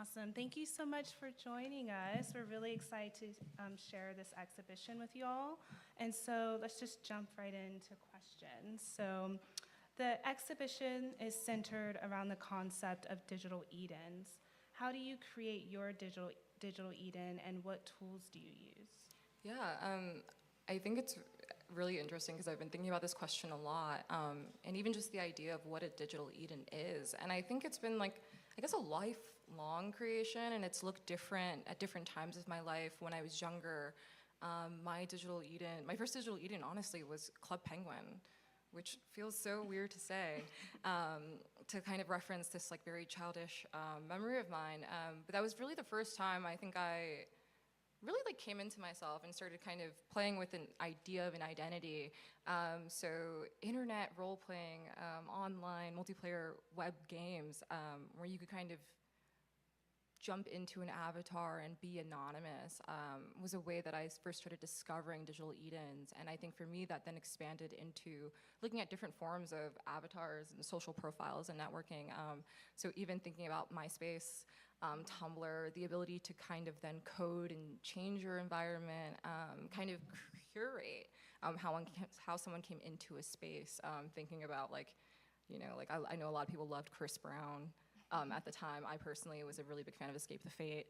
Awesome. Thank you so much for joining us. We're really excited to share this exhibition with you all. And so let's just jump right into questions. So the exhibition is centered around the concept of digital Edens. How do you create your digital Eden, and what tools do you use? Yeah, I think it's really interesting because I've been thinking about this question a lot, and even just the idea of what a digital Eden is. And I think it's been like, I guess, a lifelong creation, and it's looked different at different times of my life. When I was younger, my first digital Eden, honestly, was Club Penguin, which feels so weird to say, to kind of reference this like very childish memory of mine. But that was really the first time I think I really like came into myself and started kind of playing with an idea of an identity. So internet role-playing, online multiplayer web games, where you could kind of jump into an avatar and be anonymous, was a way that I first started discovering digital Edens. And I think for me that then expanded into looking at different forms of avatars and social profiles and networking. So even thinking about MySpace, Tumblr, the ability to kind of then code and change your environment, kind of curate how someone came into a space, thinking about like, like I know a lot of people loved Chris Brown. At the time, I personally was a really big fan of Escape the Fate,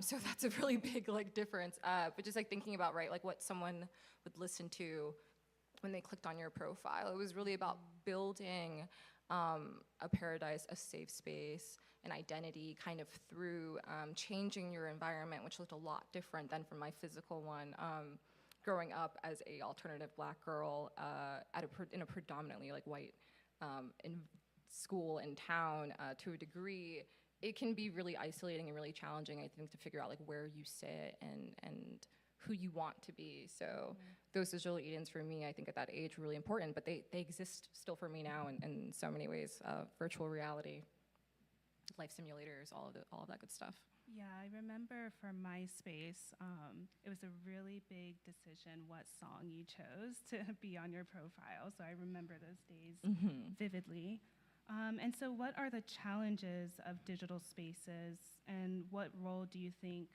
so that's a really big like difference. But just like thinking about like what someone would listen to when they clicked on your profile, it was really about building a paradise, a safe space, an identity, kind of through changing your environment, which looked a lot different than from my physical one. Growing up as a alternative Black girl in a predominantly like white school in town, to a degree, it can be really isolating and really challenging, I think, to figure out like where you sit and who you want to be. So those digital Edens for me, I think at that age were really important, but they exist still for me now in so many ways. Virtual reality, life simulators, all of that good stuff. Yeah, I remember for MySpace, it was a really big decision what song you chose to be on your profile. So I remember those days vividly. And so what are the challenges of digital spaces, and what role do you think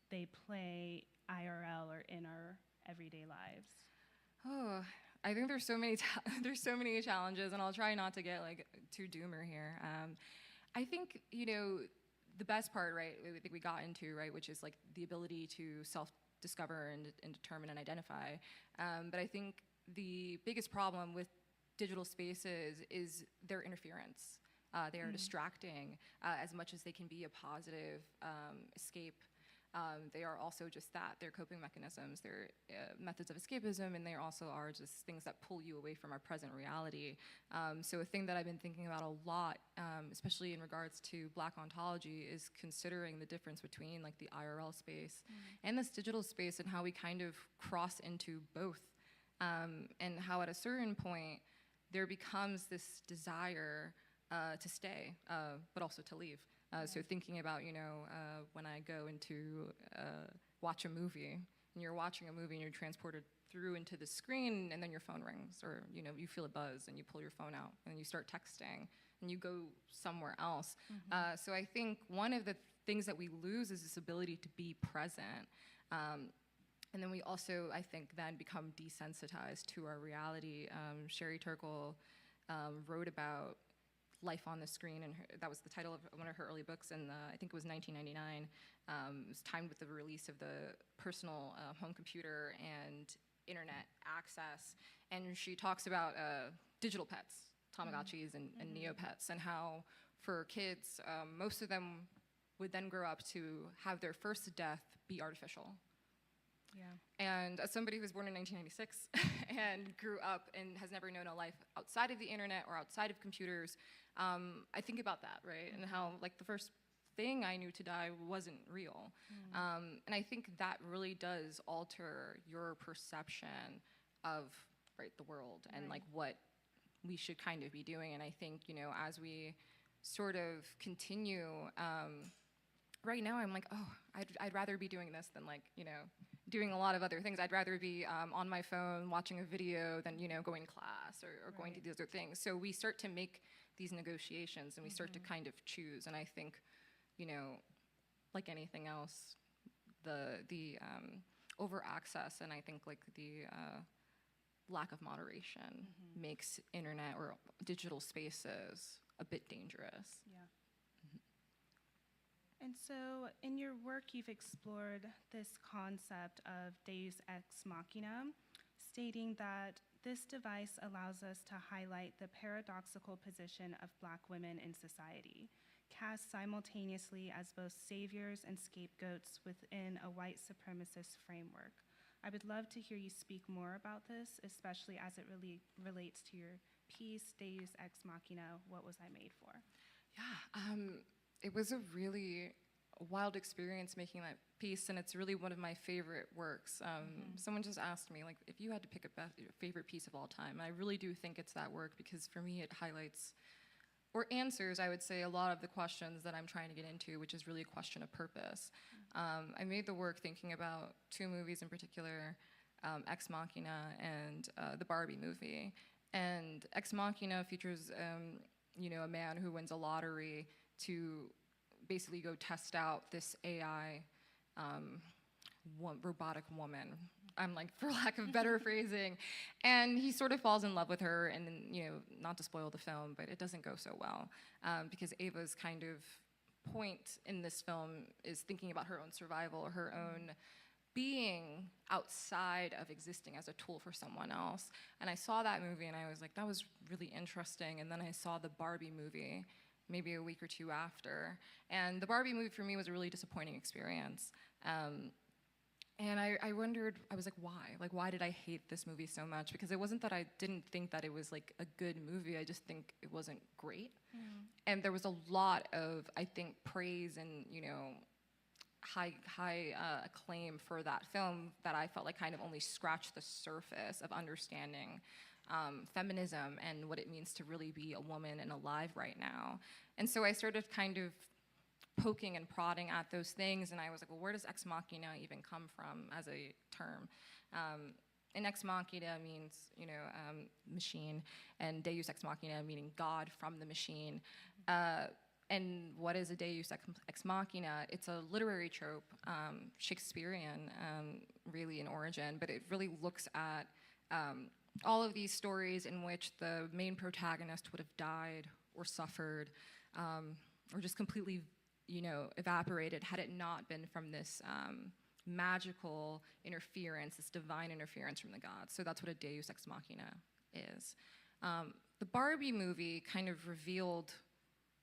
they play IRL or in our everyday lives? Oh, I think there's so many challenges, and I'll try not to get like too doomer here. I think the best part, right? I think we got into, right, which is like the ability to self-discover and determine and identify. But I think the biggest problem with digital spaces is their interference. They are distracting as much as they can be a positive escape. They are also just that. They're coping mechanisms. They're methods of escapism, and they also are just things that pull you away from our present reality. So a thing that I've been thinking about a lot, especially in regards to Black ontology, is considering the difference between like the IRL space and this digital space, and how we kind of cross into both, and how at a certain point there becomes this desire to stay, but also to leave. So thinking about, when I go into watch a movie, and you're watching a movie and you're transported through into the screen, and then your phone rings, or you feel a buzz and you pull your phone out and you start texting and you go somewhere else. So I think one of the things that we lose is this ability to be present. And then we also, I think, then become desensitized to our reality. Sherry Turkle wrote about life on the screen, and that was the title of one of her early books, and I think it was 1999. It was timed with the release of the personal home computer and internet access, and she talks about digital pets, Tamagotchis and Neopets, and how for kids, most of them would then grow up to have their first death be artificial. Yeah. And as somebody who was born in 1996 and grew up and has never known a life outside of the internet or outside of computers, I think about that, right? And how like the first thing I knew to die wasn't real. And I think that really does alter your perception of the world and like what we should kind of be doing. And I think, as we sort of continue, right now I'm like, oh, I'd rather be doing this than like, doing a lot of other things. I'd rather be on my phone watching a video than, going to class or going to these other things. So we start to make these negotiations and we start to kind of choose. And I think, like anything else, the over access and I think like the lack of moderation makes internet or digital spaces a bit dangerous. Yeah. And so in your work, you've explored this concept of deus ex machina, stating that this device allows us to highlight the paradoxical position of Black women in society, cast simultaneously as both saviors and scapegoats within a white supremacist framework. I would love to hear you speak more about this, especially as it really relates to your piece, Deus Ex Machina, What Was I Made For? Yeah, it was a really wild experience making that piece, and it's really one of my favorite works. Someone just asked me, like, if you had to pick a favorite piece of all time, and I really do think it's that work because for me it highlights or answers, I would say, a lot of the questions that I'm trying to get into, which is really a question of purpose. I made the work thinking about two movies in particular, Ex Machina and the Barbie movie. And Ex Machina features, a man who wins a lottery to basically go test out this AI robotic woman. I'm like, for lack of better phrasing. And he sort of falls in love with her, and then, not to spoil the film, but it doesn't go so well because Ava's kind of point in this film is thinking about her own survival, her own being outside of existing as a tool for someone else. And I saw that movie and I was like, that was really interesting. And then I saw the Barbie movie maybe a week or two after. And the Barbie movie for me was a really disappointing experience. And I wondered, I was like, why? Like, why did I hate this movie so much? Because it wasn't that I didn't think that it was like a good movie, I just think it wasn't great. And there was a lot of, I think, praise and, high acclaim for that film that I felt like kind of only scratched the surface of understanding feminism and what it means to really be a woman and alive right now. And so I started kind of poking and prodding at those things, and I was like, well, where does ex machina even come from as a term? And ex machina means, machine, and deus ex machina meaning God from the machine. And what is a deus ex machina? It's a literary trope, Shakespearean, really in origin, but it really looks at all of these stories in which the main protagonist would have died or suffered or just completely, evaporated had it not been from this magical interference, this divine interference from the gods. So that's what a deus ex machina is. The Barbie movie kind of revealed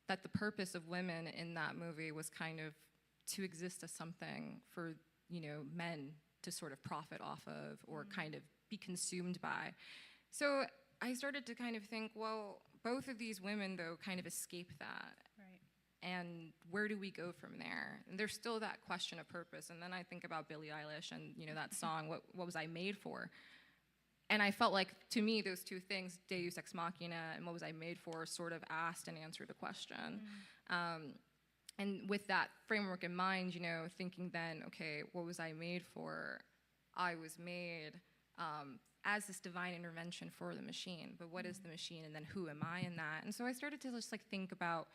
that the purpose of women in that movie was kind of to exist as something for, men to sort of profit off of or kind of be consumed by. So I started to kind of think, well, both of these women, though, kind of escape that. Right. And where do we go from there? And there's still that question of purpose. And then I think about Billie Eilish and, that song, what was I made for? And I felt like, to me, those two things, deus ex machina and what was I made for, sort of asked and answered the question. And with that framework in mind, thinking then, okay, what was I made for? I was made as this divine intervention for the machine. But what is the machine, and then who am I in that? And so I started to just think about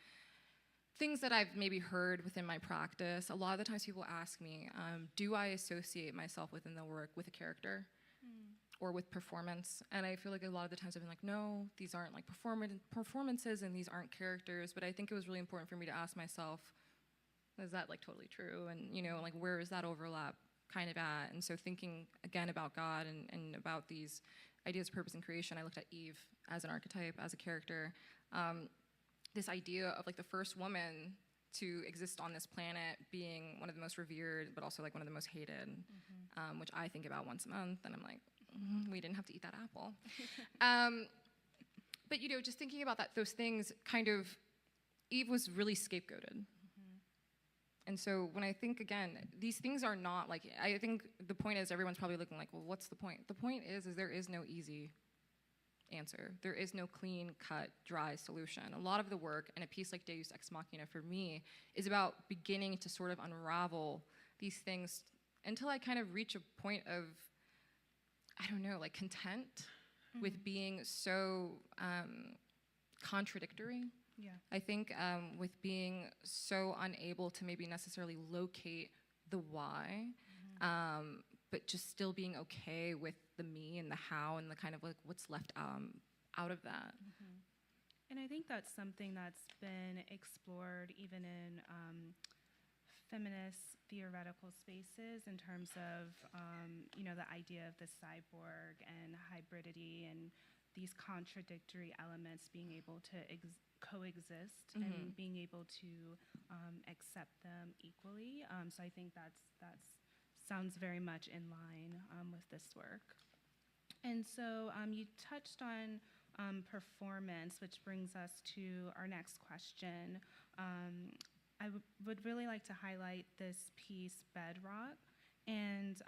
things that I've maybe heard within my practice. A lot of the times people ask me, do I associate myself within the work with a character or with performance? And I feel like a lot of the times I've been like, no, these aren't like performances and these aren't characters. But I think it was really important for me to ask myself, is that like totally true? And where is that overlap kind of at? And so thinking again about God and about these ideas of purpose and creation, I looked at Eve as an archetype, as a character. This idea of like the first woman to exist on this planet being one of the most revered, but also like one of the most hated, which I think about once a month, and I'm like, we didn't have to eat that apple. But just thinking about those things, kind of, Eve was really scapegoated. And so when I think, again, these things are not like, I think the point is everyone's probably looking like, well, what's the point? The point is there is no easy answer. There is no clean, cut, dry solution. A lot of the work in a piece like Deus Ex Machina for me is about beginning to sort of unravel these things until I kind of reach a point of, I don't know, like content with being so contradictory Yeah. I think with being so unable to maybe necessarily locate the why, but just still being okay with the me and the how and the kind of like what's left out of that. And I think that's something that's been explored even in feminist theoretical spaces in terms of, the idea of the cyborg and hybridity and these contradictory elements being able to coexist and being able to accept them equally. So I think that's sounds very much in line with this work. And so you touched on performance, which brings us to our next question. I would really like to highlight this piece, Bedrock, and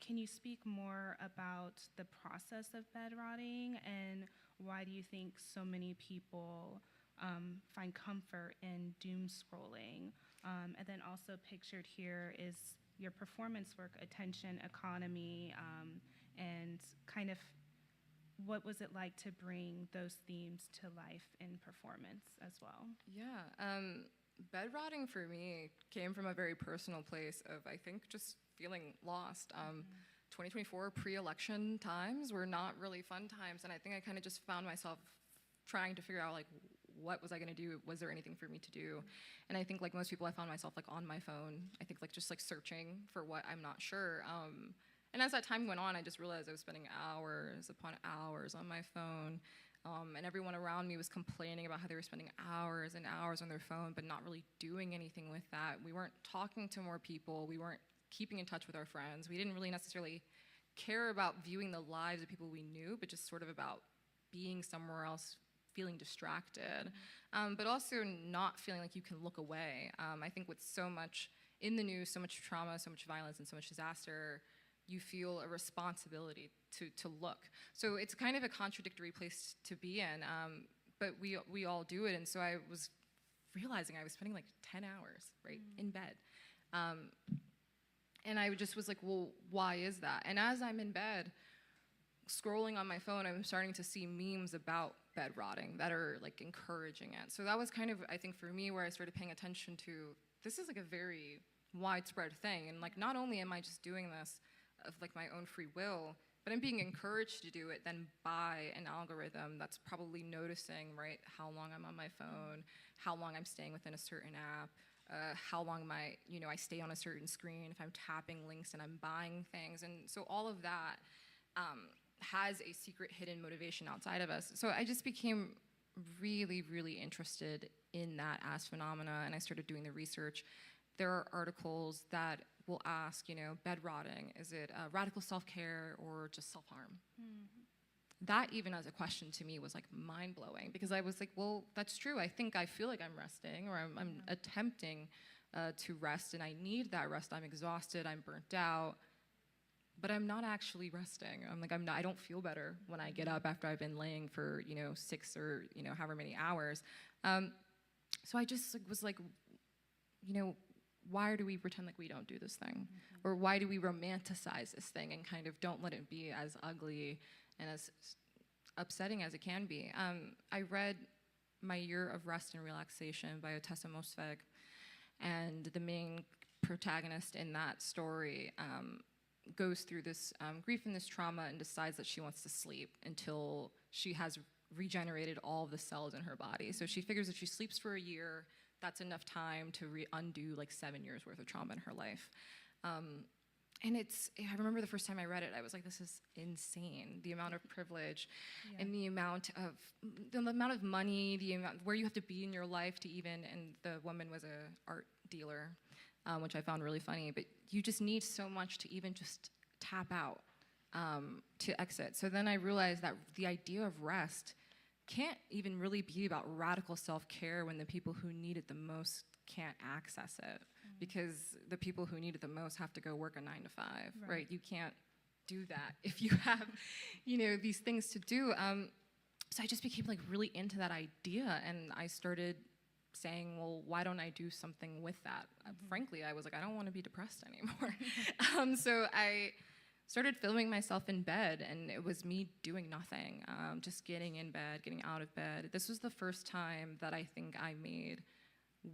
can you speak more about the process of bedrotting, and why do you think so many people find comfort in doom scrolling? And then also pictured here is your performance work, Attention Economy, and kind of what was it like to bring those themes to life in performance as well? Yeah. Bedrotting for me came from a very personal place of, I think, just feeling lost. 2024 pre-election times were not really fun times, and I think I kind of just found myself trying to figure out, like, what was I going to do? Was there anything for me to do? And I think, like most people, I found myself, like, on my phone. I think, like, just, like, searching for what I'm not sure. And as that time went on, I just realized I was spending hours upon hours on my phone. And everyone around me was complaining about how they were spending hours and hours on their phone, but not really doing anything with that. We weren't talking to more people. We weren't keeping in touch with our friends. We didn't really necessarily care about viewing the lives of people we knew, but just sort of about being somewhere else, feeling distracted, but also not feeling like you can look away. I think with so much in the news, so much trauma, so much violence, and so much disaster, you feel a responsibility to look. So it's kind of a contradictory place to be in, but we all do it. And so I was realizing I was spending like 10 hours, right, in bed. And I just was like, well, why is that? And as I'm in bed, scrolling on my phone, I'm starting to see memes about bed rotting that are like encouraging it. So that was kind of, I think for me, where I started paying attention to, this is like a very widespread thing. And like, not only am I just doing this of like my own free will, but I'm being encouraged to do it then by an algorithm that's probably noticing, right, how long I'm on my phone, how long I'm staying within a certain app, how long I stay on a certain screen, if I'm tapping links and I'm buying things. And so all of that has a secret hidden motivation outside of us. So I just became really, really interested in that as phenomena, and I started doing the research. There are articles that will ask, bed rotting, is it radical self-care or just self-harm? That even as a question to me was like mind-blowing, because I was like, well, that's true. I feel like I'm resting, or I'm attempting to rest, and I need that rest. I'm exhausted, I'm burnt out, but I'm not actually resting. I don't feel better when I get up after I've been laying for 6 or however many hours. So I just was like, why do we pretend like we don't do this thing? Or why do we romanticize this thing and kind of don't let it be as ugly and as upsetting as it can be? I read My Year of Rest and Relaxation by Otessa Mosfeg, and the main protagonist in that story goes through this grief and this trauma and decides that she wants to sleep until she has regenerated all of the cells in her body. So she figures if she sleeps for a year, that's enough time to undo like 7 years worth of trauma in her life. And I remember the first time I read it, I was like, this is insane. The amount of privilege and the amount of money, the amount where you have to be in your life to even, and the woman was a art dealer, which I found really funny, but you just need so much to even just tap out, to exit. So then I realized that the idea of rest can't even really be about radical self-care when the people who need it the most can't access it, because the people who need it the most have to go work a 9 to 5, right? You can't do that if you have, these things to do. So I just became like really into that idea, and I started saying, well, why don't I do something with that? Frankly, I was like, I don't want to be depressed anymore. So I started filming myself in bed, and it was me doing nothing, just getting in bed, getting out of bed. This was the first time that I think I made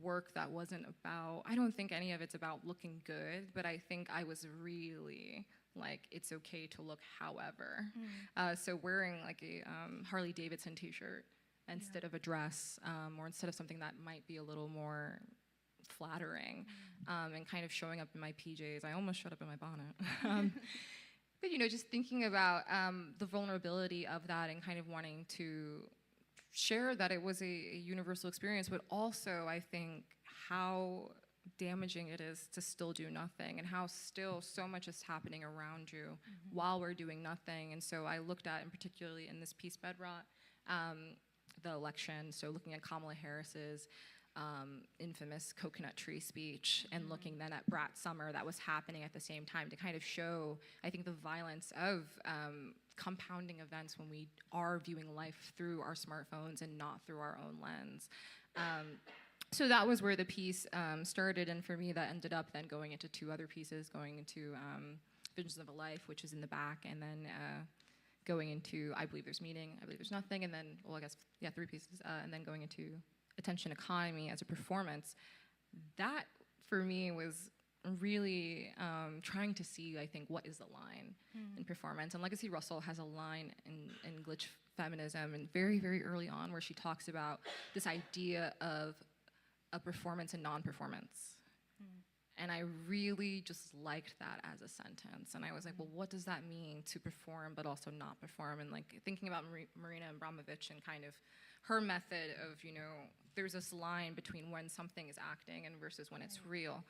work that wasn't about, I don't think any of it's about looking good, but I think I was really like, it's okay to look however. So wearing like a Harley Davidson t-shirt instead of a dress, or instead of something that might be a little more flattering, and kind of showing up in my PJs. I almost showed up in my bonnet. But, you know, just thinking about the vulnerability of that and kind of wanting to share that it was a universal experience, but also I think how damaging it is to still do nothing, and how still so much is happening around you while we're doing nothing. And so I looked at, and particularly in this piece, Bedrot, the election, so looking at Kamala Harris's infamous coconut tree speech, and looking then at Brat Summer that was happening at the same time, to kind of show, I think, the violence of compounding events when we are viewing life through our smartphones and not through our own lens. So that was where the piece started, and for me that ended up then going into two other pieces, going into Visions of a Life, which is in the back, and then going into I Believe There's Meaning, I Believe There's Nothing, and then, well, I guess, yeah, three pieces, and then going into Attention Economy as a performance. That, for me, was really trying to see, I think, what is the line in performance. And Legacy Russell has a line in Glitch Feminism, and very, very early on, where she talks about this idea of a performance and non-performance. And I really just liked that as a sentence. And I was like, well, what does that mean to perform but also not perform? And like thinking about Marina Abramovich and kind of her method of, you know, there's this line between when something is acting and versus when it's real.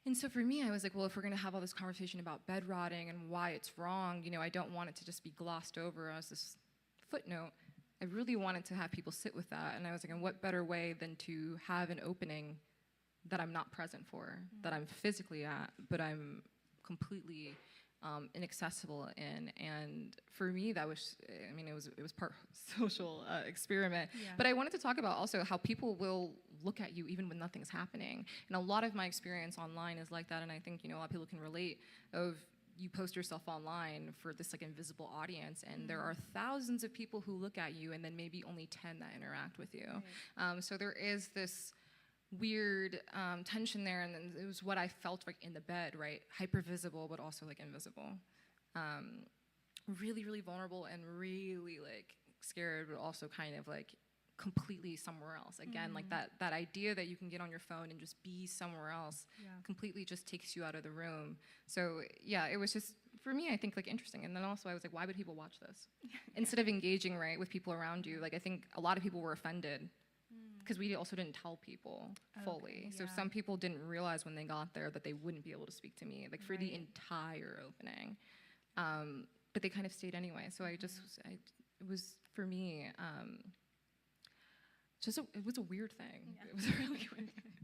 And so for me, I was like, well, if we're gonna have all this conversation about bed rotting and why it's wrong, you know, I don't want it to just be glossed over as this footnote. I really wanted to have people sit with that. And I was like, and what better way than to have an opening that I'm not present for, that I'm physically at, but I'm completely inaccessible in. And for me, that was, I mean, it was part social experiment. But I wanted to talk about also how people will look at you even when nothing's happening. And a lot of my experience online is like that, and I think, you know, a lot of people can relate of, you post yourself online for this like invisible audience, and there are thousands of people who look at you, and then maybe only 10 that interact with you. So there is this weird tension there, and then it was what I felt like in the bed, right? Hyper visible, but also like invisible. Really, really vulnerable, and really like scared, but also kind of like completely somewhere else. Again, like that idea that you can get on your phone and just be somewhere else completely just takes you out of the room. So yeah, it was just, for me, I think like interesting. And then also I was like, why would people watch this? Instead of engaging, right, with people around you. Like I think a lot of people were offended because we also didn't tell people fully. So some people didn't realize when they got there that they wouldn't be able to speak to me, like for the entire opening. But they kind of stayed anyway. So it was, for me, it was a weird thing. It was a really weird thing.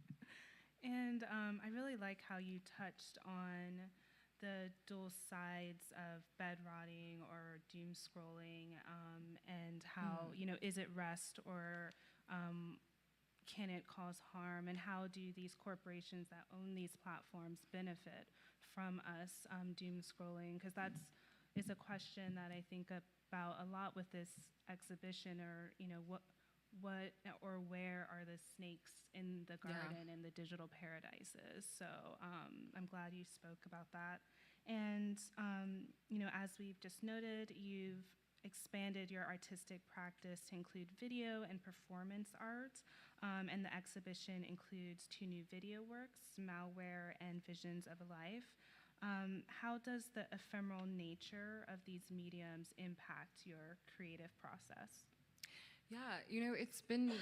And I really like how you touched on the dual sides of bed rotting or doom scrolling, and how, you know, is it rest or can it cause harm, and how do these corporations that own these platforms benefit from us doom scrolling? Because is a question that I think about a lot with this exhibition, or, you know, what or where are the snakes in the garden and the digital paradises? So I'm glad you spoke about that. And you know, as we've just noted, you've expanded your artistic practice to include video and performance art, and the exhibition includes 2 new video works, Malware and Visions of a Life. How does the ephemeral nature of these mediums impact your creative process? Yeah, you know, it's been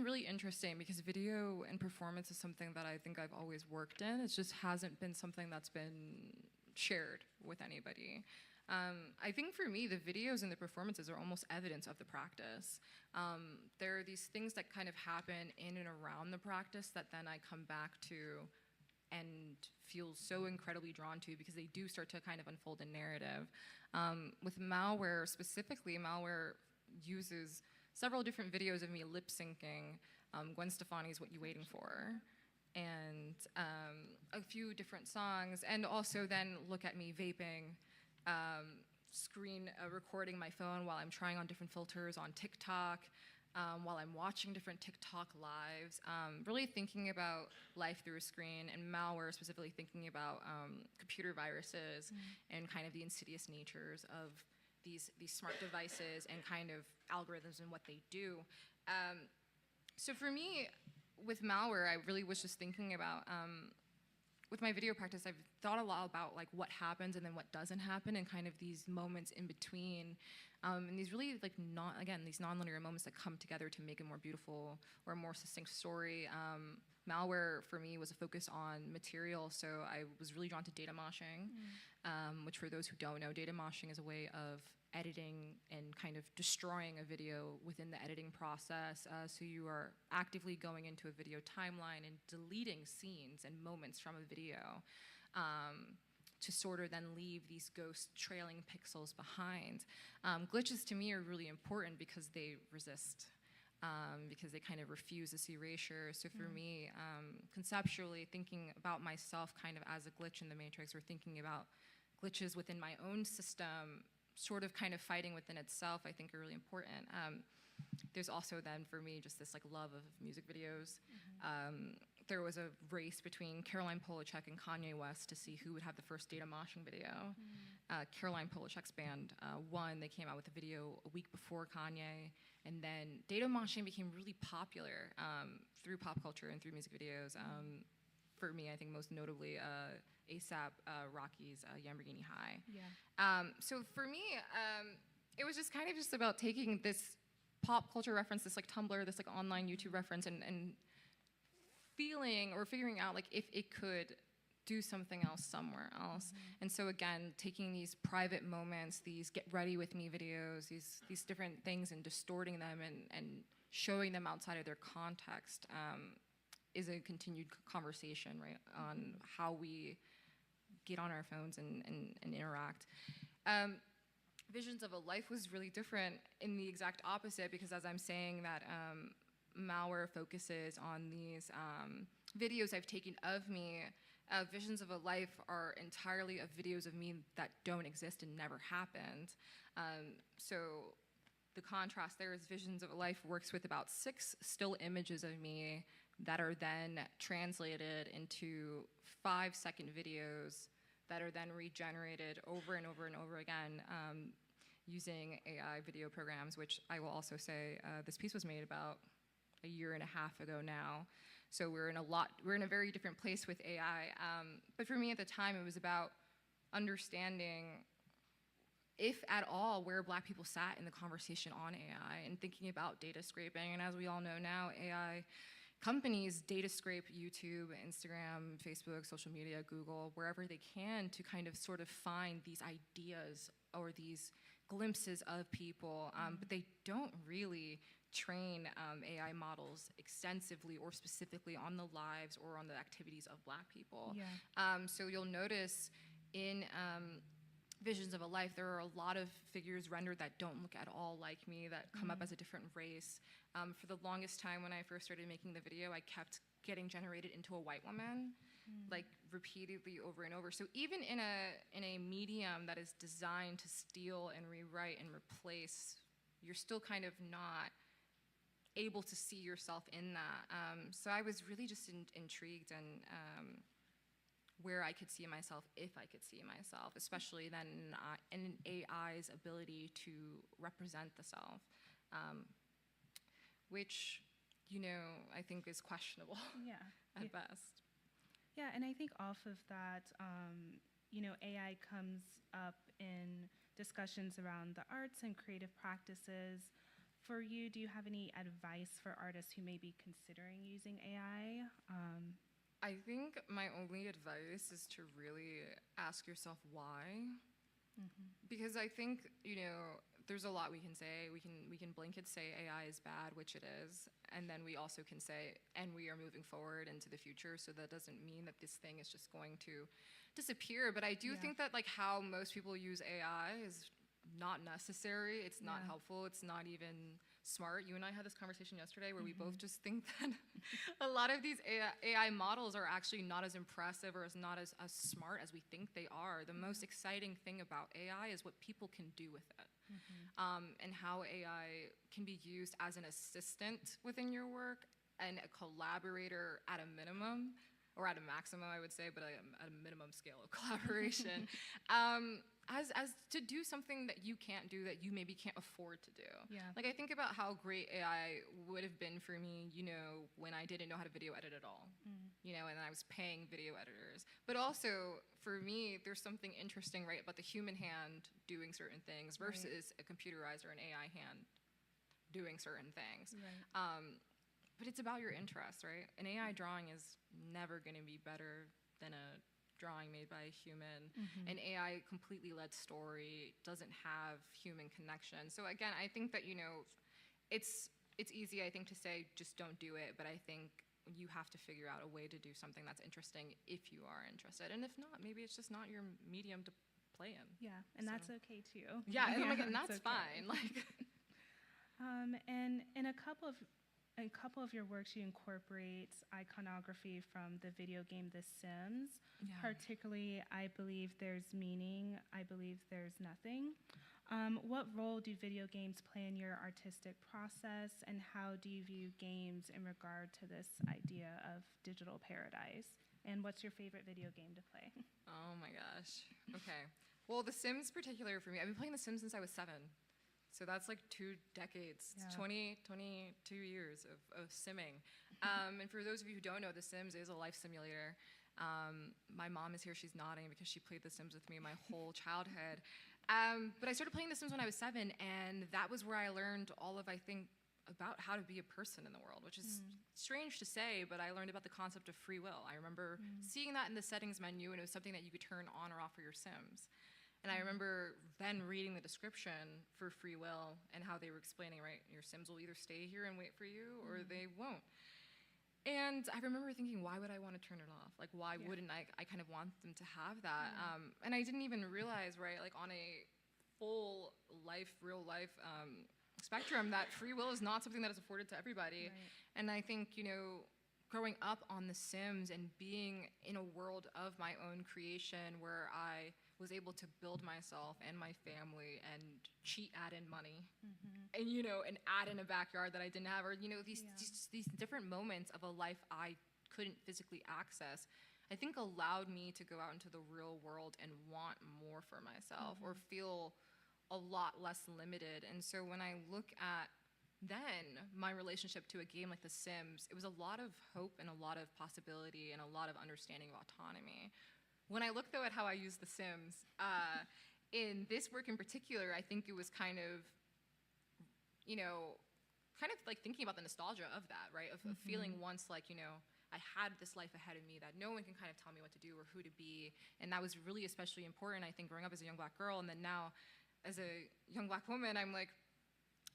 really interesting because video and performance is something that I think I've always worked in. It just hasn't been something that's been shared with anybody. I think for me, the videos and the performances are almost evidence of the practice. There are these things that kind of happen in and around the practice that then I come back to and feel so incredibly drawn to, because they do start to kind of unfold a narrative. With Malware specifically, Malware uses several different videos of me lip syncing Gwen Stefani's What You Waiting For? and a few different songs, and also then look at me vaping, screen recording my phone while I'm trying on different filters on TikTok, while I'm watching different TikTok lives, really thinking about life through a screen, and malware, specifically thinking about computer viruses and kind of the insidious natures of these smart devices and kind of algorithms and what they do. So for me, with malware, I really was just thinking about, with my video practice, I've thought a lot about like what happens and then what doesn't happen, and kind of these moments in between, and these really like these nonlinear moments that come together to make a more beautiful or a more succinct story. Malware for me was a focus on material, so I was really drawn to data moshing, which for those who don't know, data moshing is a way of editing and kind of destroying a video within the editing process. So you are actively going into a video timeline and deleting scenes and moments from a video to sort of then leave these ghost trailing pixels behind. Glitches to me are really important because they resist, because they kind of refuse this erasure. So for me, conceptually thinking about myself kind of as a glitch in the matrix, or thinking about glitches within my own system, sort of kind of fighting within itself, I think are really important. There's also then for me just this like love of music videos. There was a race between Caroline Polachek and Kanye West to see who would have the first data moshing video. Caroline Polachek's band won. They came out with a video a week before Kanye, and then data moshing became really popular through pop culture and through music videos. For me, I think most notably A$AP Rocky's Lamborghini High. Yeah. So for me, it was just kind of just about taking this pop culture reference, this like Tumblr, this like online YouTube reference, and feeling or figuring out like if it could do something else somewhere else. And so again, taking these private moments, these get ready with me videos, these different things, and distorting them and showing them outside of their context is a continued conversation, right, on how we get on our phones and interact. Visions of a Life was really different in the exact opposite, because as I'm saying that malware focuses on these videos I've taken of me, Visions of a Life are entirely of videos of me that don't exist and never happened. So the contrast there is Visions of a Life works with about 6 still images of me that are then translated into 5-second videos that are then regenerated over and over and over again using AI video programs, which I will also say this piece was made about a year and a half ago now. So we're in a very different place with AI. But for me at the time, it was about understanding, if at all, where Black people sat in the conversation on AI, and thinking about data scraping. And as we all know now, AI companies data scrape YouTube, Instagram, Facebook, social media, Google, wherever they can, to kind of sort of find these ideas or these glimpses of people, but they don't really train AI models extensively or specifically on the lives or on the activities of Black people. Yeah. So you'll notice in Visions of a Life, there are a lot of figures rendered that don't look at all like me, that come up as a different race. For the longest time when I first started making the video, I kept getting generated into a white woman, like repeatedly over and over. So even in a medium that is designed to steal and rewrite and replace, you're still kind of not able to see yourself in that. So I was really just intrigued and where I could see myself, if I could see myself, especially then in AI's ability to represent the self, which, I think is questionable at best. Yeah, and I think off of that, AI comes up in discussions around the arts and creative practices. For you, do you have any advice for artists who may be considering using AI? I think my only advice is to really ask yourself why. Because I think, there's a lot we can say. We can blanket say AI is bad, which it is, and then we also can say, and we are moving forward into the future, so that doesn't mean that this thing is just going to disappear. But I do think that how most people use AI is not necessary. It's not helpful. It's not even smart. You and I had this conversation yesterday where we both just think that a lot of these AI models are actually not as impressive or not as smart as we think they are. The most exciting thing about AI is what people can do with it, and how AI can be used as an assistant within your work and a collaborator at a minimum, or at a maximum, I would say, but at a minimum scale of collaboration, as to do something that you can't do, that you maybe can't afford to do. Yeah. Like, I think about how great AI would have been for me, you know, when I didn't know how to video edit at all, you know, and I was paying video editors. But also, for me, there's something interesting, right, about the human hand doing certain things versus a computerized or an AI hand doing certain things. Right. But it's about your interests, right? An AI drawing is never going to be better than a drawing made by a human. An AI completely led story doesn't have human connection. So again, I think that, you know, it's easy, I think, to say just don't do it, but I think you have to figure out a way to do something that's interesting if you are interested. And if not, maybe it's just not your medium to play in. Yeah, and that's okay too. Yeah, and, like, and that's okay. fine. Like, and in a couple of your works, you incorporate iconography from the video game The Sims. Yeah. Particularly, I believe there's meaning, I believe there's nothing. What role do video games play in your artistic process, and how do you view games in regard to this idea of digital paradise? And what's your favorite video game to play? Oh my gosh. Okay. Well, The Sims particular for me, I've been playing The Sims since I was 7. So that's like 2 decades, Yeah. 22 years of simming. And for those of you who don't know, The Sims is a life simulator. My mom is here, she's nodding because she played The Sims with me my whole childhood. But I started playing The Sims when I was 7, and that was where I learned all of, I think, about how to be a person in the world, which is strange to say, but I learned about the concept of free will. I remember seeing that in the settings menu, and it was something that you could turn on or off for your Sims. And I remember then reading the description for free will and how they were explaining, right, your Sims will either stay here and wait for you or they won't. And I remember thinking, why would I want to turn it off? Like, why wouldn't I? I kind of want them to have that. And I didn't even realize, right, like on a full life, real life spectrum, that free will is not something that is afforded to everybody. Right. And I think, you know, growing up on The Sims and being in a world of my own creation where I was able to build myself and my family and cheat, add in money, and, you know, and add in a backyard that I didn't have, or, you know, these different moments of a life I couldn't physically access, I think allowed me to go out into the real world and want more for myself or feel a lot less limited. And so when I look at then my relationship to a game like The Sims, it was a lot of hope and a lot of possibility and a lot of understanding of autonomy. When I look, though, at how I use The Sims, in this work in particular, I think it was kind of, you know, kind of like thinking about the nostalgia of that, right? Of feeling once like, you know, I had this life ahead of me that no one can kind of tell me what to do or who to be. And that was really especially important, I think, growing up as a young Black girl. And then now, as a young Black woman, I'm like,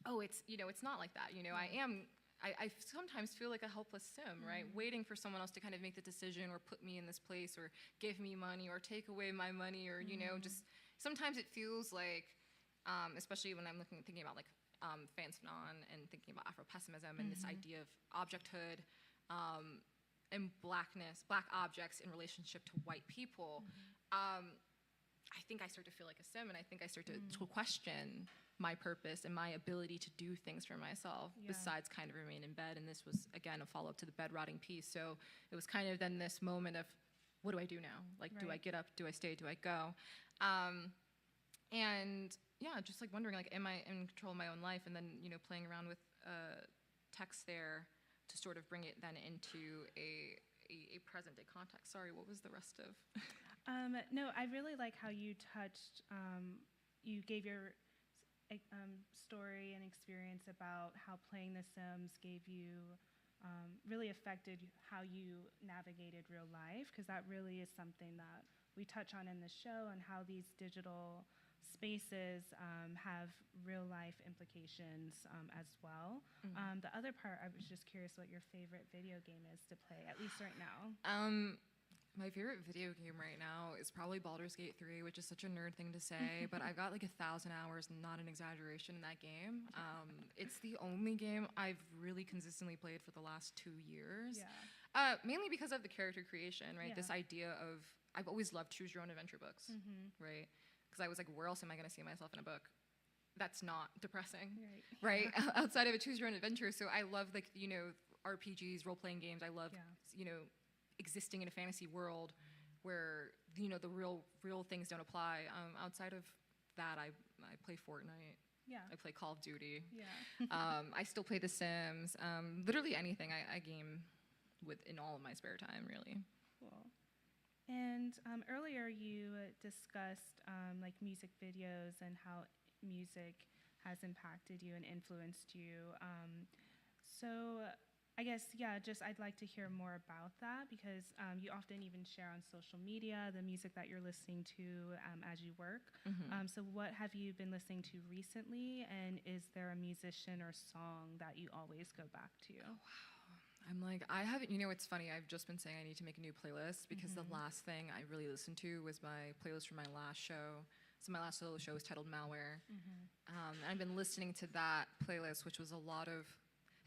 oh, it's, you know, it's not like that. You know, I sometimes feel like a helpless Sim, right? Waiting for someone else to kind of make the decision or put me in this place or give me money or take away my money or, you know, just sometimes it feels like, especially when I'm thinking about like Fenton and thinking about Afro-pessimism and this idea of objecthood and black objects in relationship to white people, I think I start to feel like a Sim, and I think I start to question my purpose and my ability to do things for myself besides kind of remain in bed. And this was, again, a follow-up to the bed rotting piece. So it was kind of then this moment of, what do I do now? Like, do I get up? Do I stay? Do I go? And yeah, just like wondering, like, am I in control of my own life? And then, you know, playing around with text there to sort of bring it then into a present-day context. Sorry, what was the rest of? No, I really like how you touched, you gave your story and experience about how playing The Sims gave you, really affected how you navigated real life, because that really is something that we touch on in the show, and how these digital spaces have real life implications as well. The other part, I was just curious what your favorite video game is to play, at least right now. My favorite video game right now is probably Baldur's Gate 3, which is such a nerd thing to say, but I've got like 1,000 hours, not an exaggeration, in that game. It's the only game I've really consistently played for the last 2 years. Yeah. Mainly because of the character creation, right? Yeah. This idea of, I've always loved choose your own adventure books, right? Because I was like, where else am I going to see myself in a book? That's not depressing, right? Outside of a choose your own adventure. So I love, like, you know, RPGs, role-playing games. I love, you know, existing in a fantasy world where, you know, the real things don't apply. Outside of that, I play Fortnite. Yeah. I play Call of Duty. Yeah. I still play The Sims. Literally anything I game with in all of my spare time, really. Cool. And earlier you discussed like music videos and how music has impacted you and influenced you. So I guess, I'd like to hear more about that because you often even share on social media the music that you're listening to as you work. So what have you been listening to recently, and is there a musician or song that you always go back to? Oh, wow. I'm like, I haven't, you know, it's funny, I've just been saying I need to make a new playlist because the last thing I really listened to was my playlist from my last show. So my last solo show was titled Malware. And I've been listening to that playlist, which was a lot of,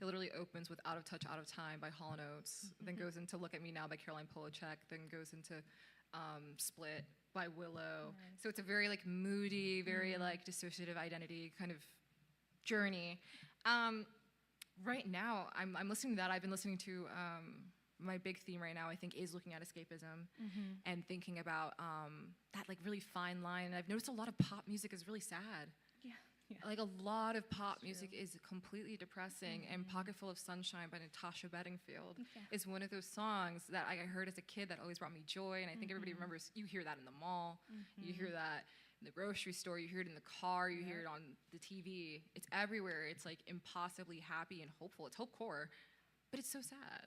it literally opens with Out of Touch, Out of Time by Hall & Oates, then goes into Look at Me Now by Caroline Polachek, then goes into Split by Willow. So it's a very like moody, very like dissociative identity kind of journey. Right now, I'm listening to that. I've been listening to, my big theme right now, I think, is looking at escapism and thinking about that like really fine line. And I've noticed a lot of pop music is really sad. Yeah. Like a lot of pop music is completely depressing, and Pocket Full of Sunshine by Natasha Bedingfield is one of those songs that I heard as a kid that always brought me joy, and I think everybody remembers. You hear that in the mall, you hear that in the grocery store, you hear it in the car, you hear it on the TV. It's everywhere. It's like impossibly happy and hopeful. It's hopecore, but it's so sad.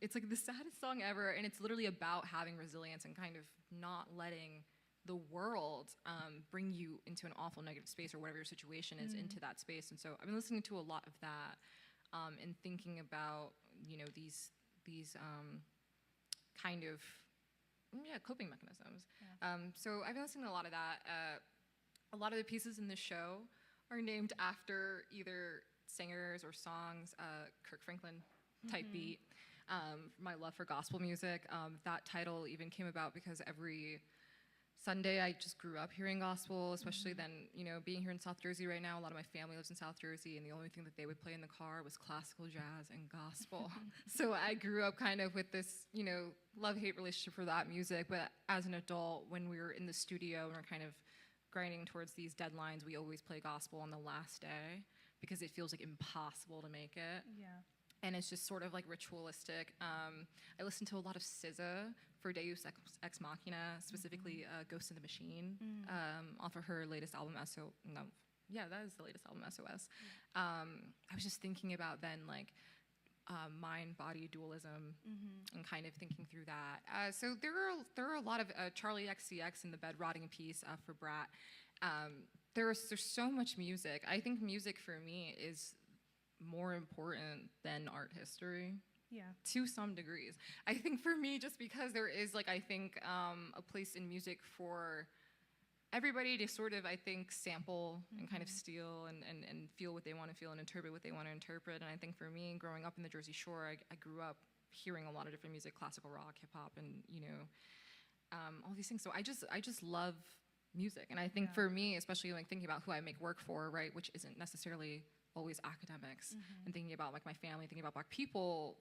It's like the saddest song ever, and it's literally about having resilience and kind of not letting the world bring you into an awful negative space or whatever your situation is into that space. And so I've been listening to a lot of that and thinking about, you know, these kind of coping mechanisms. So I've been listening to a lot of that. A lot of the pieces in the show are named after either singers or songs, Kirk Franklin type beat. My love for gospel music, that title even came about because every Sunday, I just grew up hearing gospel, especially then, you know, being here in South Jersey right now, a lot of my family lives in South Jersey, and the only thing that they would play in the car was classical jazz and gospel. So I grew up kind of with this, you know, love-hate relationship for that music, but as an adult, when we were in the studio and we're kind of grinding towards these deadlines, we always play gospel on the last day because it feels like impossible to make it. And it's just sort of like ritualistic. I listen to a lot of SZA for Deus Ex Machina, specifically Ghost in the Machine, off of her latest album, that is the latest album, SOS. I was just thinking about then like mind-body dualism and kind of thinking through that. So there are a lot of Charlie XCX in the Bed Rotting piece for Brat. There's so much music. I think music for me is more important than art history. To some degrees. I think for me, just because there is like, I think a place in music for everybody to sort of, I think, sample and kind of steal and feel what they want to feel and interpret what they want to interpret. And I think for me, growing up in the Jersey Shore, I grew up hearing a lot of different music, classical rock, hip hop, and, you know, all these things. So I just love music. And I think for me, especially like thinking about who I make work for, right, which isn't necessarily always academics, and thinking about like my family, thinking about Black people,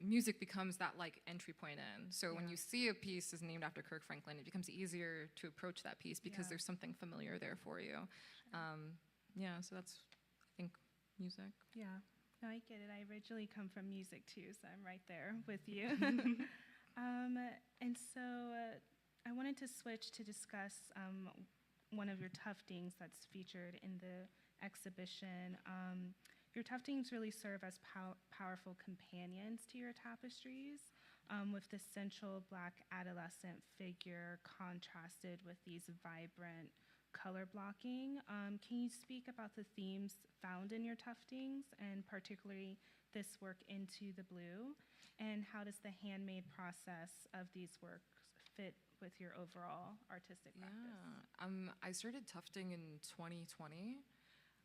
music becomes that like entry point in. So when you see a piece is named after Kirk Franklin, it becomes easier to approach that piece because there's something familiar there for you. So that's, I think, music. No, I get it. I originally come from music too, so I'm right there with you. And so I wanted to switch to discuss one of your tuftings that's featured in the exhibition. Your tuftings really serve as powerful companions to your tapestries, with the central Black adolescent figure contrasted with these vibrant color blocking. Can you speak about the themes found in your tuftings, and particularly this work Into the Blue? And how does the handmade process of these works fit with your overall artistic practice? I started tufting in 2020.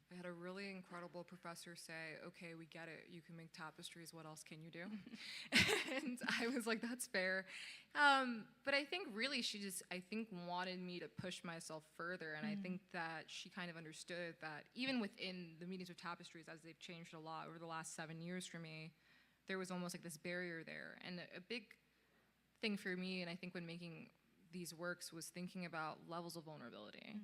I had a really incredible professor say, okay, we get it. You can make tapestries. What else can you do? And I was like, that's fair. But I think really she just, wanted me to push myself further. And I think that she kind of understood that even within the mediums of tapestries, as they've changed a lot over the last 7 years for me, there was almost like this barrier there. And a big thing for me, and I think when making these works, was thinking about levels of vulnerability.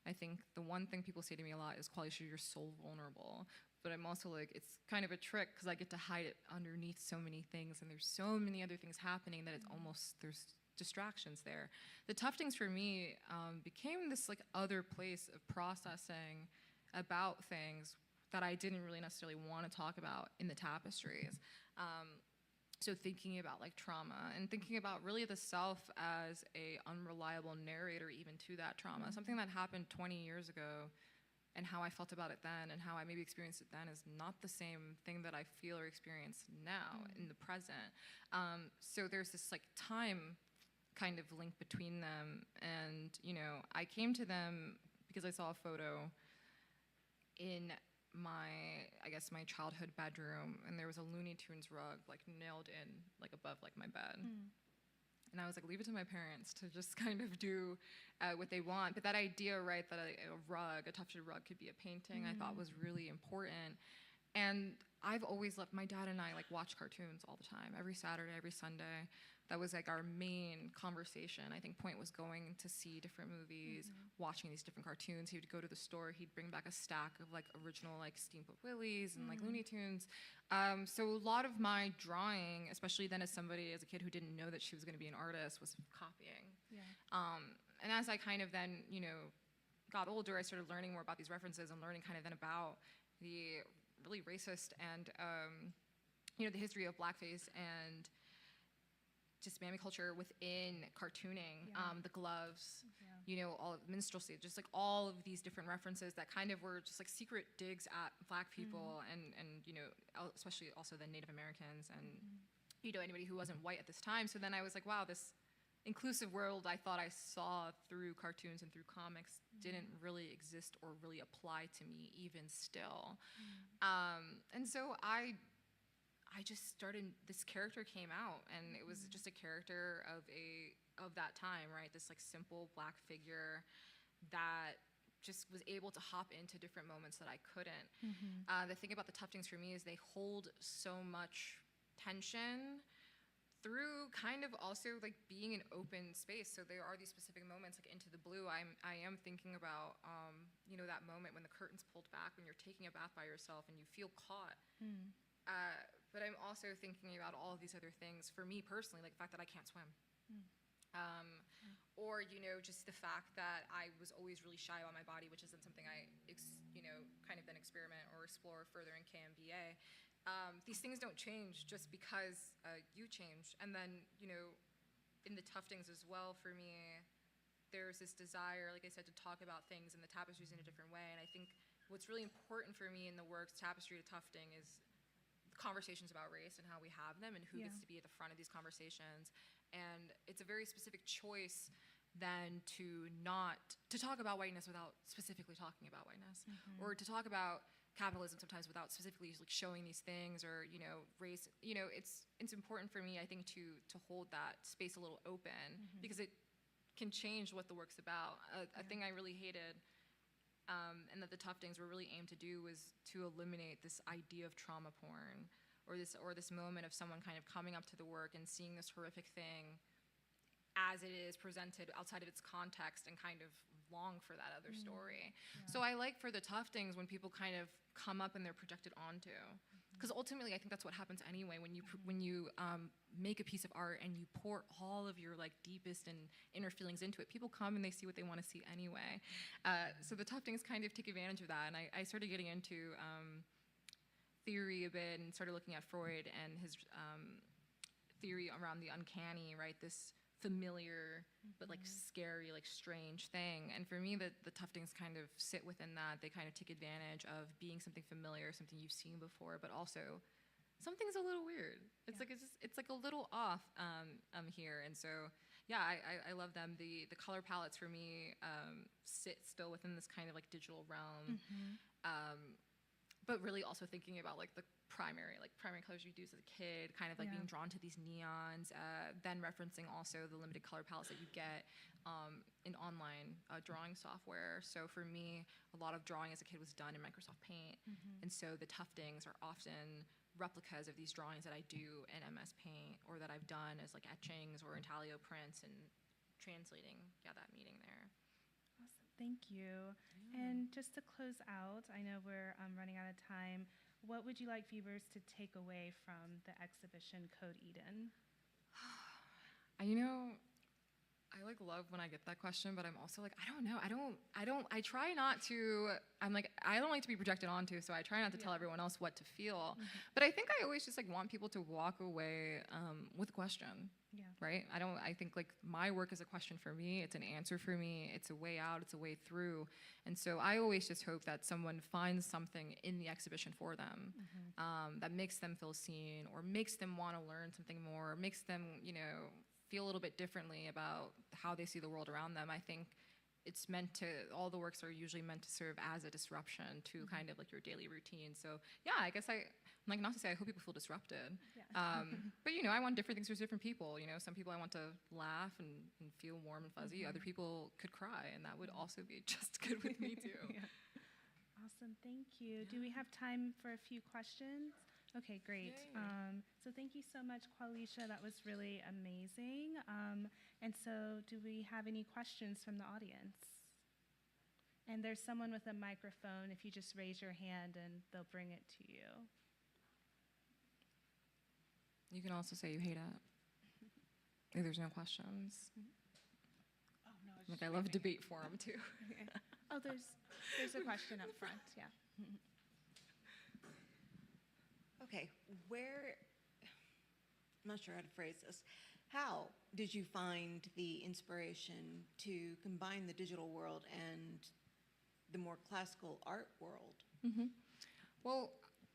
I think the one thing people say to me a lot is, Qualeasha, you're so vulnerable. But I'm also like, it's kind of a trick because I get to hide it underneath so many things, and there's so many other things happening that it's almost, there's distractions there. The tuftings for me became this like other place of processing about things that I didn't really necessarily want to talk about in the tapestries. So thinking about like trauma and thinking about really the self as a unreliable narrator even to that trauma. Something that happened 20 years ago and how I felt about it then and how I maybe experienced it then is not the same thing that I feel or experience now in the present. So there's this like time kind of link between them. And, you know, I came to them because I saw a photo in my childhood bedroom, and there was a Looney Tunes rug like nailed in like above like my bed. And I was like, leave it to my parents to just kind of do what they want. But that idea, right, that a tufted rug could be a painting, I thought was really important. And I've always loved, my dad and I like watch cartoons all the time, every Saturday, every Sunday. That was like our main conversation. I think point was going to see different movies, watching these different cartoons. He would go to the store, he'd bring back a stack of like original like Steamboat Willies and like Looney Tunes. So a lot of my drawing, especially then as somebody, as a kid who didn't know that she was gonna be an artist, was copying. And as I kind of then, you know, got older, I started learning more about these references and learning kind of then about the really racist and, you know, the history of blackface and just mammy culture within cartooning, the gloves, you know, all of minstrelsy, just like all of these different references that kind of were just like secret digs at black people and you know, especially also the Native Americans and, you know, anybody who wasn't white at this time. So then I was like, wow, this inclusive world I thought I saw through cartoons and through comics didn't really exist or really apply to me even still. And so I just started, this character came out, and it was just a character of that time, right? This like simple black figure that just was able to hop into different moments that I couldn't. The thing about the tuftings for me is they hold so much tension through kind of also like being an open space. So there are these specific moments like Into the Blue. I am thinking about, you know, that moment when the curtain's pulled back, when you're taking a bath by yourself and you feel caught. But I'm also thinking about all of these other things for me personally, like the fact that I can't swim. Or, you know, just the fact that I was always really shy about my body, which isn't something I, you know, kind of then experiment or explore further in KMBA. These things don't change just because you change. And then, you know, in the tuftings as well, for me, there's this desire, like I said, to talk about things and the tapestries in a different way. And I think what's really important for me in the works, tapestry to tufting, is conversations about race and how we have them and who gets to be at the front of these conversations. And it's a very specific choice then to talk about whiteness without specifically talking about whiteness, or to talk about capitalism sometimes without specifically like showing these things, or, you know, race. You know, it's important for me, I think, to hold that space a little open, because it can change what the work's about. A thing I really hated, and that the tuftings were really aimed to do, was to eliminate this idea of trauma porn, or this moment of someone kind of coming up to the work and seeing this horrific thing as it is presented outside of its context and kind of long for that other story. So I like for the tuftings when people kind of come up and they're projected onto, because ultimately I think that's what happens anyway when you make a piece of art and you pour all of your like deepest and inner feelings into it. People come and they see what they want to see anyway. So the tuftings kind of take advantage of that, and I started getting into theory a bit and started looking at Freud and his theory around the uncanny, right? This familiar but like scary, like strange thing. And for me, the tuftings kind of sit within that. They kind of take advantage of being something familiar, something you've seen before, but also something's a little weird. It's Yeah. like it's like a little off here, and so yeah, I love them. The color palettes for me sit still within this kind of like digital realm, but really also thinking about like the primary colors you use as a kid, kind of like being drawn to these neons, then referencing also the limited color palettes that you get in online drawing software. So for me, a lot of drawing as a kid was done in Microsoft Paint, and so the tuftings are often replicas of these drawings that I do in MS Paint or that I've done as like etchings or intaglio prints and translating that meaning there. Awesome. Thank you. And just to close out, I know we're running out of time. What would you like viewers to take away from the exhibition Code Eden? I like love when I get that question, but I'm also like, I don't know. I try not to, I'm like, I don't like to be projected onto, so I try not to tell everyone else what to feel. But I think I always just like want people to walk away with a question, right? I think like my work is a question for me. It's an answer for me. It's a way out. It's a way through. And so I always just hope that someone finds something in the exhibition for them that makes them feel seen or makes them want to learn something more, or makes them, feel a little bit differently about how they see the world around them. I think it's meant to, all the works are usually meant to serve as a disruption to kind of like your daily routine. So yeah, I guess I'm like, not to say I hope people feel disrupted, but I want different things for different people. Some people I want to laugh and feel warm and fuzzy. Other people could cry, and that would also be just good with me too. Awesome, thank you. Do we have time for a few questions? Okay, great. So thank you so much, Qualeasha. That was really amazing. And so do we have any questions from the audience? And there's someone with a microphone. If you just raise your hand and they'll bring it to you. You can also say you hate it. If there's no questions. Oh, no, I love debate forum too. Okay. Oh, there's a question up front, yeah. Okay, I'm not sure how to phrase this. How did you find the inspiration to combine the digital world and the more classical art world? Well,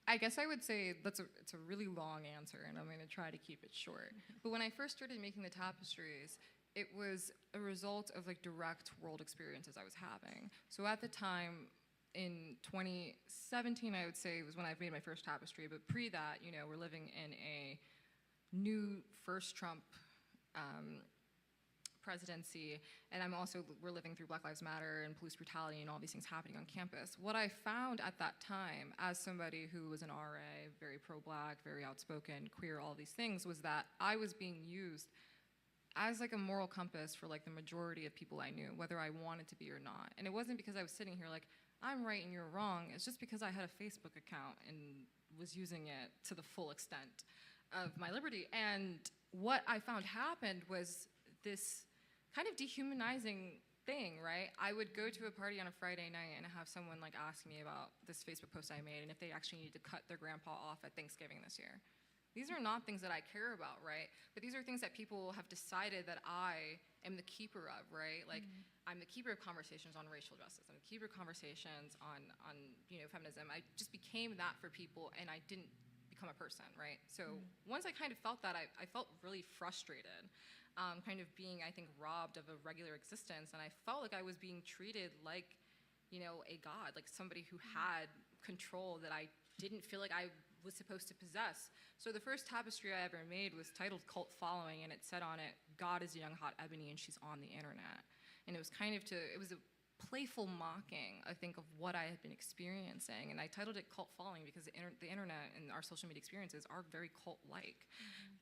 I guess I would say it's a really long answer, and I'm going to try to keep it short. But when I first started making the tapestries, it was a result of like direct world experiences I was having. So at the time, in 2017, I would say, was when I made my first tapestry. But pre that, we're living in a new first Trump presidency, and we're living through Black Lives Matter and police brutality and all these things happening on campus. What I found at that time, as somebody who was an RA, very pro-Black, very outspoken, queer, all these things, was that I was being used as like a moral compass for like the majority of people I knew, whether I wanted to be or not. And it wasn't because I was sitting here like, I'm right and you're wrong. It's just because I had a Facebook account and was using it to the full extent of my liberty. And what I found happened was this kind of dehumanizing thing, right? I would go to a party on a Friday night and have someone like ask me about this Facebook post I made and if they actually needed to cut their grandpa off at Thanksgiving this year. These are not things that I care about, right? But these are things that people have decided that I am the keeper of, right? Like, I'm the keeper of conversations on racial justice. I'm the keeper of conversations on feminism. I just became that for people, and I didn't become a person, right? So once I kind of felt that, I felt really frustrated, kind of being, I think, robbed of a regular existence, and I felt like I was being treated like, a god, like somebody who had control that I didn't feel like I was supposed to possess. So the first tapestry I ever made was titled Cult Following, and it said on it, God is a young hot ebony and she's on the internet. And it was kind of it was a playful mocking, I think, of what I had been experiencing. And I titled it Cult Following because the internet and our social media experiences are very cult-like.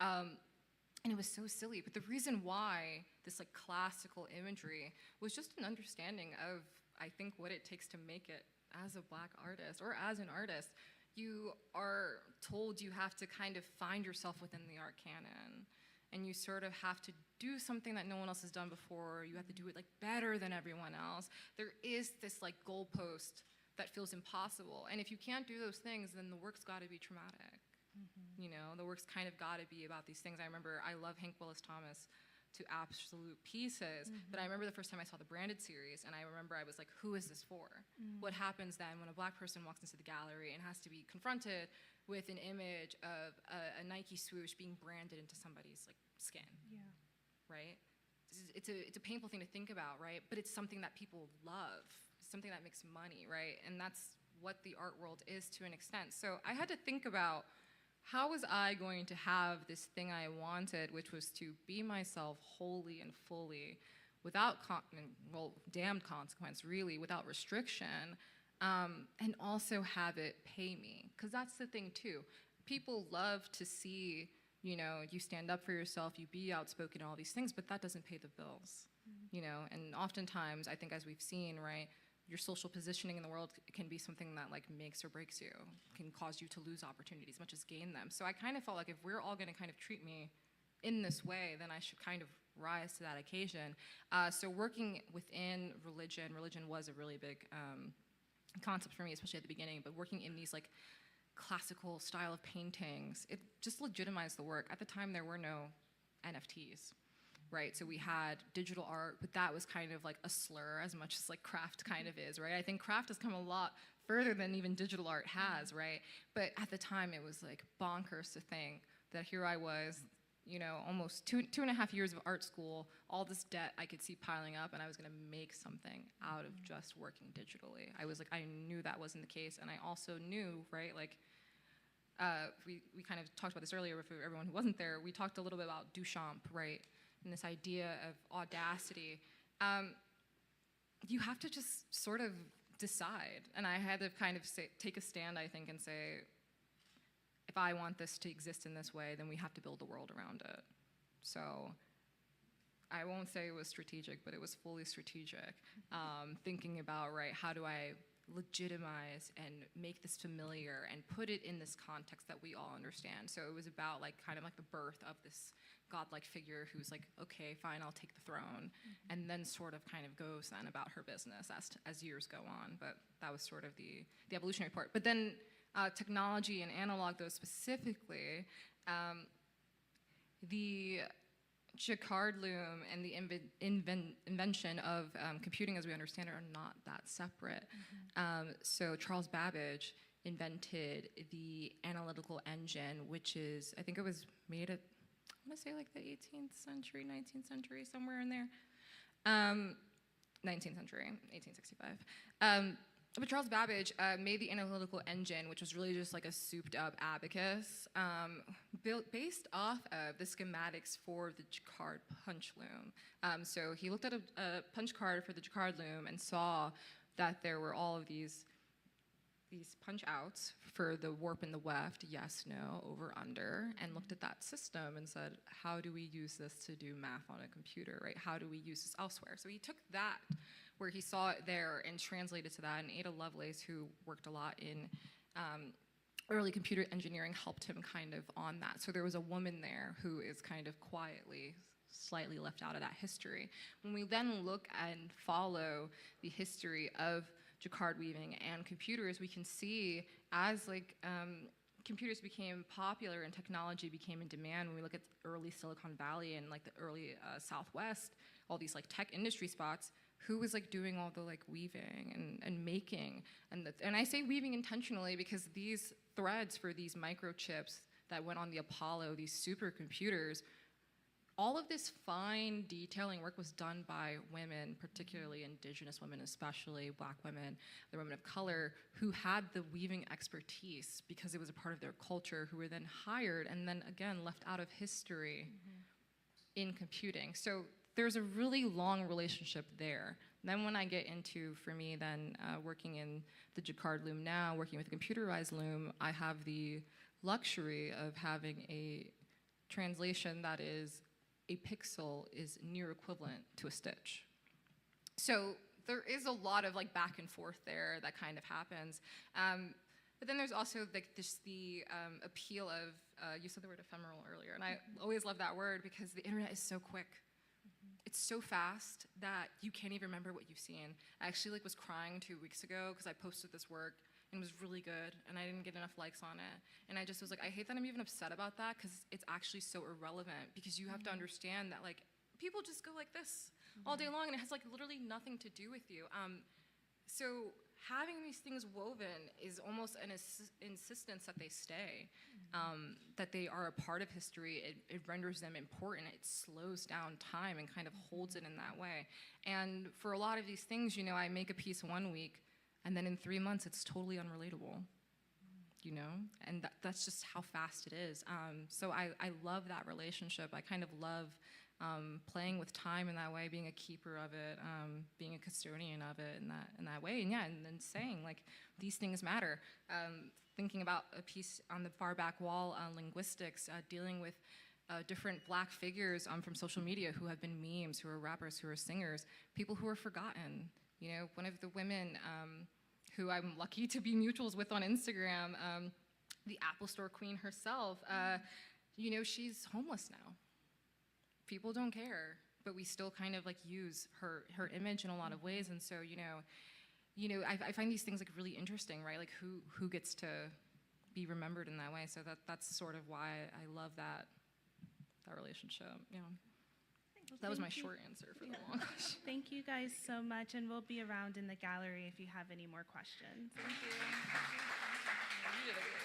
And it was so silly. But the reason why this like classical imagery was just an understanding of, I think, what it takes to make it as a Black artist or as an artist. You are told you have to kind of find yourself within the art canon, and you sort of have to do something that no one else has done before. You have to do it like better than everyone else. There is this like goalpost that feels impossible, and if you can't do those things, then the work's got to be traumatic. The work's kind of got to be about these things. I remember I love Hank Willis Thomas to absolute pieces. But I remember the first time I saw the branded series, and I remember I was like, who is this for? What happens then when a black person walks into the gallery and has to be confronted with an image of a Nike swoosh being branded into somebody's like skin, right? It's a painful thing to think about, right? But it's something that people love, something that makes money, right? And that's what the art world is to an extent. So I had to think about, how was I going to have this thing I wanted, which was to be myself wholly and fully, without, damned consequence, really, without restriction, and also have it pay me? Because that's the thing, too. People love to see, you know, you stand up for yourself, you be outspoken, all these things, but that doesn't pay the bills, you know? And oftentimes, I think as we've seen, right, your social positioning in the world can be something that like makes or breaks you, can cause you to lose opportunities as much as gain them. So I kind of felt like if we're all gonna kind of treat me in this way, then I should kind of rise to that occasion. So working within religion was a really big concept for me, especially at the beginning, but working in these like classical style of paintings, it just legitimized the work. At the time, there were no NFTs. Right, so we had digital art, but that was kind of like a slur as much as like craft kind of is, right? I think craft has come a lot further than even digital art has, right? But at the time, it was like bonkers to think that here I was, you know, almost two and a half years of art school, all this debt I could see piling up, and I was gonna make something out of just working digitally. I was like, I knew that wasn't the case, and I also knew, right, like, we kind of talked about this earlier for everyone who wasn't there. We talked a little bit about Duchamp, right? And this idea of audacity. You have to just sort of decide. And I had to kind of take a stand, I think, and say, if I want this to exist in this way, then we have to build a world around it. So I won't say it was strategic, but it was fully strategic. Thinking about, right, how do I legitimize and make this familiar and put it in this context that we all understand. So it was about like kind of like the birth of this godlike figure who's like, okay, fine, I'll take the throne, and then sort of kind of goes then about her business as years go on. But that was sort of the evolutionary part. But then technology and analog, though, specifically, the Jacquard loom and the invention of computing as we understand it are not that separate. So Charles Babbage invented the analytical engine, which is, I think it was made at, I want to say like the 18th century, 19th century, somewhere in there. 19th century, 1865. But Charles Babbage made the analytical engine, which was really just like a souped up abacus, based off of the schematics for the Jacquard punch loom. So he looked at a punch card for the Jacquard loom and saw that there were all of these punch outs for the warp and the weft, yes, no, over, under, and looked at that system and said, how do we use this to do math on a computer, right? How do we use this elsewhere? So he took that, where he saw it there, and translated to that, and Ada Lovelace, who worked a lot in early computer engineering, helped him kind of on that. So there was a woman there who is kind of quietly, slightly left out of that history. When we then look and follow the history of Jacquard weaving and computers, we can see as like computers became popular and technology became in demand, when we look at early Silicon Valley and like the early Southwest, all these like tech industry spots, who was like doing all the like weaving and making, and I say weaving intentionally because these threads for these microchips that went on the Apollo, these supercomputers, all of this fine detailing work was done by women, particularly indigenous women, especially black women, the women of color, who had the weaving expertise because it was a part of their culture, who were then hired and then again left out of history in computing. So there's a really long relationship there. Then when I get into, for me then, working in the Jacquard loom now, working with a computerized loom, I have the luxury of having a translation that is a pixel is near equivalent to a stitch. So there is a lot of like back and forth there that kind of happens. But then there's also like the appeal of, you said the word ephemeral earlier, and I always love that word because the internet is so quick. It's so fast that you can't even remember what you've seen. I actually like was crying 2 weeks ago because I posted this work and it was really good and I didn't get enough likes on it. And I just was like, I hate that I'm even upset about that because it's actually so irrelevant, because you have to understand that like people just go like this all day long, and it has like literally nothing to do with you. So having these things woven is almost an insistence that they stay, that they are a part of history. It renders them important. It slows down time and kind of holds it in that way. And for a lot of these things, I make a piece one week, and then in 3 months, it's totally unrelatable, And that's just how fast it is. So I love that relationship. I kind of love playing with time in that way, being a keeper of it, being a custodian of it in that way. And then saying, like, these things matter. Thinking about a piece on the far back wall on linguistics, dealing with different Black figures from social media who have been memes, who are rappers, who are singers, people who are forgotten. One of the women who I'm lucky to be mutuals with on Instagram, the Apple Store queen herself, she's homeless now. People don't care, but we still kind of like use her image in a lot of ways. And so, I find these things like really interesting, right? Like who gets to be remembered in that way. So that's sort of why I love that relationship. Yeah. Well, that was my thank you. short answer for the long question. Thank you guys so much, and we'll be around in the gallery if you have any more questions. Thank you. You did a great